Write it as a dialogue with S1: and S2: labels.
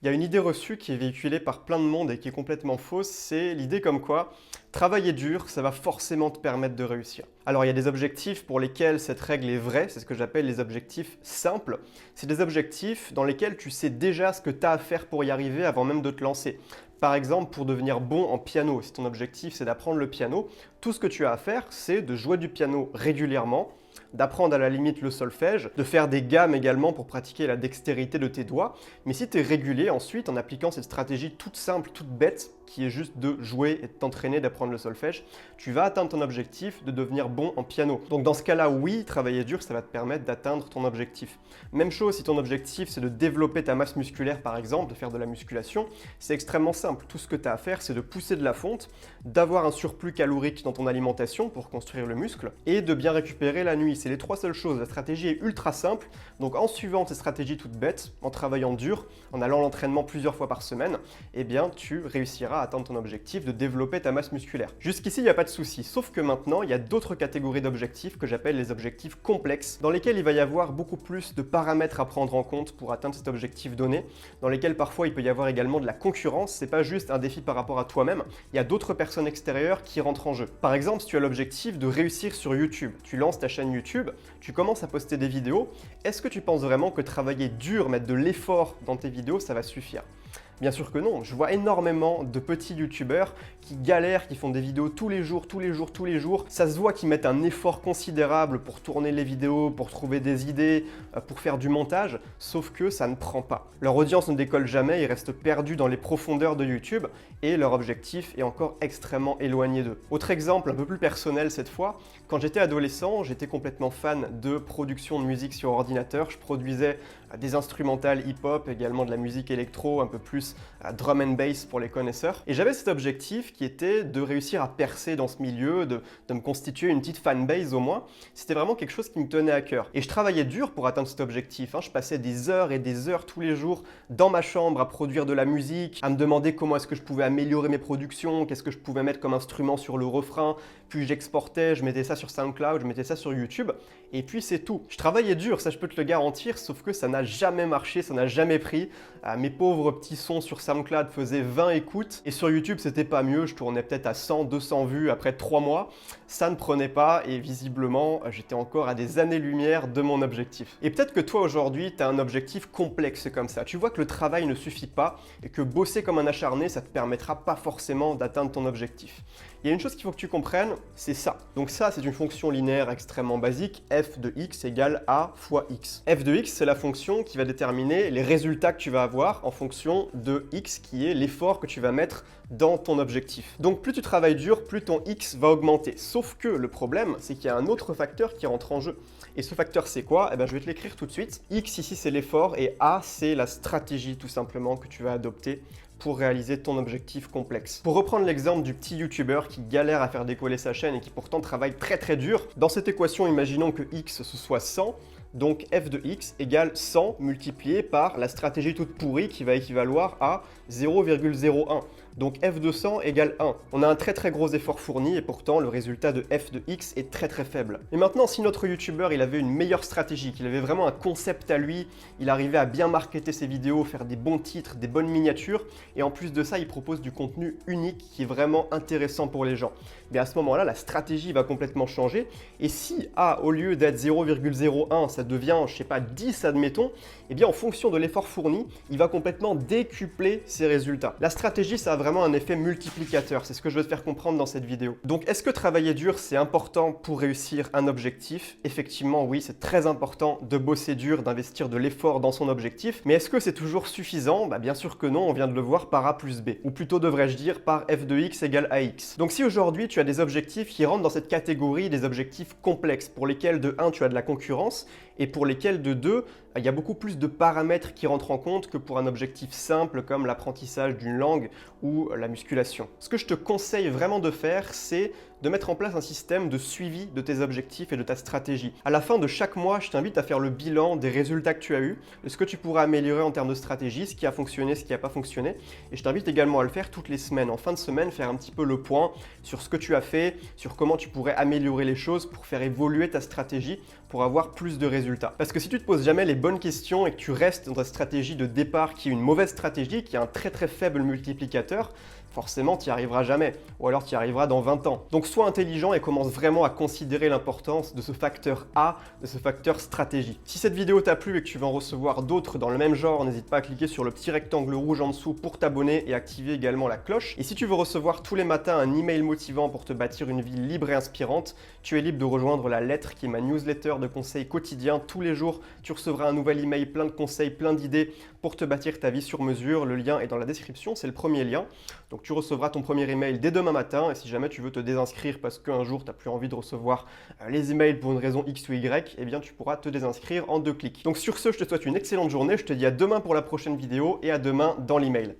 S1: Il y a une idée reçue qui est véhiculée par plein de monde et qui est complètement fausse, c'est l'idée comme quoi travailler dur, ça va forcément te permettre de réussir. Alors il y a des objectifs pour lesquels cette règle est vraie, c'est ce que j'appelle les objectifs simples. C'est des objectifs dans lesquels tu sais déjà ce que tu as à faire pour y arriver avant même de te lancer. Par exemple, pour devenir bon en piano, si ton objectif c'est d'apprendre le piano, tout ce que tu as à faire, c'est de jouer du piano régulièrement, d'apprendre à la limite le solfège, de faire des gammes également pour pratiquer la dextérité de tes doigts. Mais si tu es régulier ensuite en appliquant cette stratégie toute simple, toute bête, qui est juste de jouer et de t'entraîner, d'apprendre le solfège, tu vas atteindre ton objectif de devenir bon en piano. Donc dans ce cas-là, oui, travailler dur, ça va te permettre d'atteindre ton objectif. Même chose si ton objectif c'est de développer ta masse musculaire par exemple, de faire de la musculation, c'est extrêmement simple. Tout ce que tu as à faire, c'est de pousser de la fonte, d'avoir un surplus calorique dans ton alimentation pour construire le muscle et de bien récupérer la nuit. C'est les trois seules choses. La stratégie est ultra simple. Donc en suivant ces stratégies toutes bêtes, en travaillant dur, en allant à l'entraînement plusieurs fois par semaine, eh bien tu réussiras à atteindre ton objectif de développer ta masse musculaire. Jusqu'ici, il n'y a pas de souci. Sauf que maintenant, il y a d'autres catégories d'objectifs que j'appelle les objectifs complexes, dans lesquels il va y avoir beaucoup plus de paramètres à prendre en compte pour atteindre cet objectif donné, dans lesquels parfois il peut y avoir également de la concurrence. C'est pas juste un défi par rapport à toi-même, il y a d'autres personnes extérieures qui rentrent en jeu. Par exemple, si tu as l'objectif de réussir sur YouTube, tu lances ta chaîne YouTube, tu commences à poster des vidéos, est-ce que tu penses vraiment que travailler dur, mettre de l'effort dans tes vidéos, ça va suffire ? Bien sûr que non, je vois énormément de petits youtubeurs qui galèrent, qui font des vidéos tous les jours. Ça se voit qu'ils mettent un effort considérable pour tourner les vidéos, pour trouver des idées, pour faire du montage, sauf que ça ne prend pas. Leur audience ne décolle jamais, ils restent perdus dans les profondeurs de YouTube et leur objectif est encore extrêmement éloigné d'eux. Autre exemple, un peu plus personnel cette fois, quand j'étais adolescent, j'étais complètement fan de production de musique sur ordinateur. Je produisais des instrumentales hip-hop, également de la musique électro, un peu plus drum and bass pour les connaisseurs. Et j'avais cet objectif qui était de réussir à percer dans ce milieu, de me constituer une petite fanbase au moins. C'était vraiment quelque chose qui me tenait à cœur. Et je travaillais dur pour atteindre cet objectif. Je passais des heures et des heures tous les jours dans ma chambre à produire de la musique, à me demander comment est-ce que je pouvais améliorer mes productions, qu'est-ce que je pouvais mettre comme instrument sur le refrain, puis j'exportais, je mettais ça sur SoundCloud, je mettais ça sur YouTube, et puis c'est tout. Je travaillais dur, ça je peux te le garantir, sauf que ça n'a jamais marché, ça n'a jamais pris. Mes pauvres petits sons sur SoundCloud faisaient 20 écoutes, et sur YouTube c'était pas mieux, je tournais peut-être à 100, 200 vues après 3 mois. Ça ne prenait pas, et visiblement j'étais encore à des années-lumière de mon objectif. Et peut-être que toi aujourd'hui, tu as un objectif complexe comme ça. Tu vois que le travail ne suffit pas, et que bosser comme un acharné, ça te permettra pas forcément d'atteindre ton objectif. Il y a une chose qu'il faut que tu comprennes, c'est ça. Donc ça, c'est une fonction linéaire extrêmement basique, f de x égale a fois x. F de x, c'est la fonction qui va déterminer les résultats que tu vas avoir en fonction de x, qui est l'effort que tu vas mettre dans ton objectif. Donc plus tu travailles dur, plus ton x va augmenter. Sauf que le problème, c'est qu'il y a un autre facteur qui rentre en jeu. Et ce facteur, c'est quoi ? Eh bien, je vais te l'écrire tout de suite. X ici, c'est l'effort et A, c'est la stratégie tout simplement que tu vas adopter pour réaliser ton objectif complexe. Pour reprendre l'exemple du petit youtubeur qui galère à faire décoller sa chaîne et qui pourtant travaille très dur, dans cette équation, imaginons que x ce soit 100, donc f de x égale 100 multiplié par la stratégie toute pourrie qui va équivaloir à 0,01. Donc f de 100 égale 1. On a un très gros effort fourni et pourtant le résultat de f de x est très faible. Et maintenant, si notre youtubeur il avait une meilleure stratégie, qu'il avait vraiment un concept à lui, il arrivait à bien marketer ses vidéos, faire des bons titres, des bonnes miniatures, et en plus de ça, il propose du contenu unique qui est vraiment intéressant pour les gens. Mais à ce moment-là, la stratégie va complètement changer. Et si A, au lieu d'être 0,01, ça devient, je sais pas, 10 admettons, et bien en fonction de l'effort fourni, il va complètement décupler ses résultats. La stratégie, ça a vraiment un effet multiplicateur, c'est ce que je veux te faire comprendre dans cette vidéo. Donc est-ce que travailler dur, c'est important pour réussir un objectif ? Effectivement, oui, c'est très important de bosser dur, d'investir de l'effort dans son objectif, mais est-ce que c'est toujours suffisant ? Bien sûr que non, on vient de le voir par A plus B, ou plutôt devrais-je dire par f de x égale ax. Donc si aujourd'hui tu as des objectifs qui rentrent dans cette catégorie des objectifs complexes, pour lesquels de 1 tu as de la concurrence, et pour lesquels de 2, il y a beaucoup plus de paramètres qui rentrent en compte que pour un objectif simple comme l'apprentissage d'une langue ou la musculation. Ce que je te conseille vraiment de faire, c'est de mettre en place un système de suivi de tes objectifs et de ta stratégie. À la fin de chaque mois, je t'invite à faire le bilan des résultats que tu as eus, de ce que tu pourras améliorer en termes de stratégie, ce qui a fonctionné, ce qui n'a pas fonctionné. Et je t'invite également à le faire toutes les semaines. En fin de semaine, faire un petit peu le point sur ce que tu as fait, sur comment tu pourrais améliorer les choses pour faire évoluer ta stratégie, pour avoir plus de résultats. Parce que si tu ne te poses jamais les bonnes questions et que tu restes dans ta stratégie de départ qui est une mauvaise stratégie, qui a un très très faible multiplicateur, forcément tu n'y arriveras jamais, ou alors tu y arriveras dans 20 ans. Donc sois intelligent et commence vraiment à considérer l'importance de ce facteur A, de ce facteur stratégie. Si cette vidéo t'a plu et que tu veux en recevoir d'autres dans le même genre, n'hésite pas à cliquer sur le petit rectangle rouge en dessous pour t'abonner et activer également la cloche. Et si tu veux recevoir tous les matins un email motivant pour te bâtir une vie libre et inspirante, tu es libre de rejoindre la lettre qui est ma newsletter de conseils quotidiens. Tous les jours, tu recevras un nouvel email, plein de conseils, plein d'idées pour te bâtir ta vie sur mesure. Le lien est dans la description, c'est le premier lien. Donc tu recevras ton premier email dès demain matin et si jamais tu veux te désinscrire parce qu'un jour tu n'as plus envie de recevoir les emails pour une raison X ou Y, eh bien tu pourras te désinscrire en 2 clics. Donc sur ce, je te souhaite une excellente journée, je te dis à demain pour la prochaine vidéo et à demain dans l'email.